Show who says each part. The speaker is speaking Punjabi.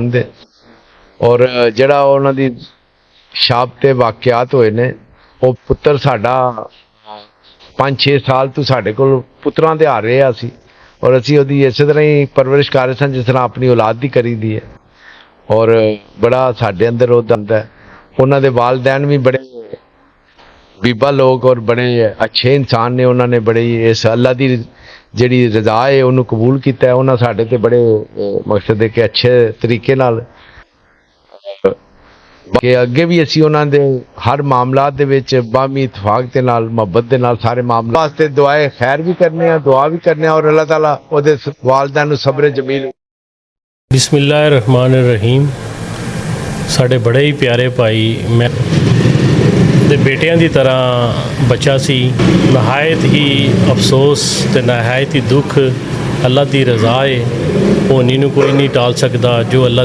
Speaker 1: ਦੇ ਔਰ ਜਿਹੜਾ ਉਹਨਾਂ ਦੀ ਛਾਪ ਤੇ ਵਾਕਿਆਤ ਹੋਏ ਨੇ, ਉਹ ਪੁੱਤਰ ਸਾਡਾ 5-6 ਸਾਲ ਤੋਂ ਸਾਡੇ ਕੋਲ ਪੁੱਤਰਾਂ ਦੇ ਹਾਰ ਰਿਹਾ ਸੀ ਔਰ ਅਸੀਂ ਉਹਦੀ ਇਸੇ ਤਰ੍ਹਾਂ ਹੀ ਪਰਵਰਿਸ਼ ਕਰ ਰਹੇ ਸਾਂ ਜਿਸ ਤਰ੍ਹਾਂ ਆਪਣੀ ਔਲਾਦ ਦੀ ਕਰੀ ਦੀ ਹੈ। ਔਰ ਬੜਾ ਸਾਡੇ ਅੰਦਰ ਉਹ ਦੰਦ ਹੈ। ਉਹਨਾਂ ਦੇ ਵਾਲਦੈਨ ਵੀ ਬੜੇ ਬੀਬਾ ਲੋਕ ਔਰ ਬੜੇ ਅੱਛੇ ਇਨਸਾਨ ਨੇ। ਉਹਨਾਂ ਨੇ ਬੜੇ ਇਸ ਅੱਲਾ ਦੀ ਜਿਹੜੀ ਰਜ਼ਾ ਹੈ ਉਹਨੂੰ ਕਬੂਲ ਕੀਤਾ ਹੈ। ਉਹਨਾਂ ਸਾਡੇ ਤੇ ਬੜੇ ਮਕਸਦ ਹੈ ਕਿ ਅੱਛੇ ਤਰੀਕੇ ਨਾਲ ਕਿ ਅੱਗੇ ਵੀ ਅਸੀਂ ਉਹਨਾਂ ਦੇ ਹਰ ਮਾਮਲਾਤ ਦੇ ਵਿੱਚ ਬਾਹਮੀ ਇਤਫਾਕ ਦੇ ਨਾਲ ਮੁਹੱਬਤ ਦੇ ਨਾਲ ਸਾਰੇ ਮਾਮਲੇ ਵਾਸਤੇ ਦੁਆਏ ਖੈਰ ਵੀ ਕਰਨੇ ਆ, ਦੁਆ ਵੀ ਕਰਨੇ ਆ ਔਰ ਅੱਲਾਹ ਤਾਲਾ ਉਹਦੇ ਵਾਲਿदैन ਨੂੰ ਸਬਰ ਜਮੀਲ।
Speaker 2: ਬਿਸਮਿਲ੍ਲਾਹਿਰ ਰਹਿਮਾਨਿਰ ਰਹੀਮ। ਸਾਡੇ ਬੜੇ ਹੀ ਪਿਆਰੇ ਭਾਈ ਮੈਂ ਦੇ ਬੇਟਿਆਂ ਦੀ ਤਰ੍ਹਾਂ ਬੱਚਾ ਸੀ। ਨਹਾਇਤ ਹੀ ਅਫਸੋਸ ਤੇ ਨਹਾਇਤ ਹੀ ਦੁੱਖ। ਅੱਲਾ ਦੀ ਰਜ਼ਾ ਹੈ, ਹੋਣੀ ਨੂੰ ਕੋਈ ਨਹੀਂ ਟਾਲ ਸਕਦਾ। ਜੋ ਅੱਲਾ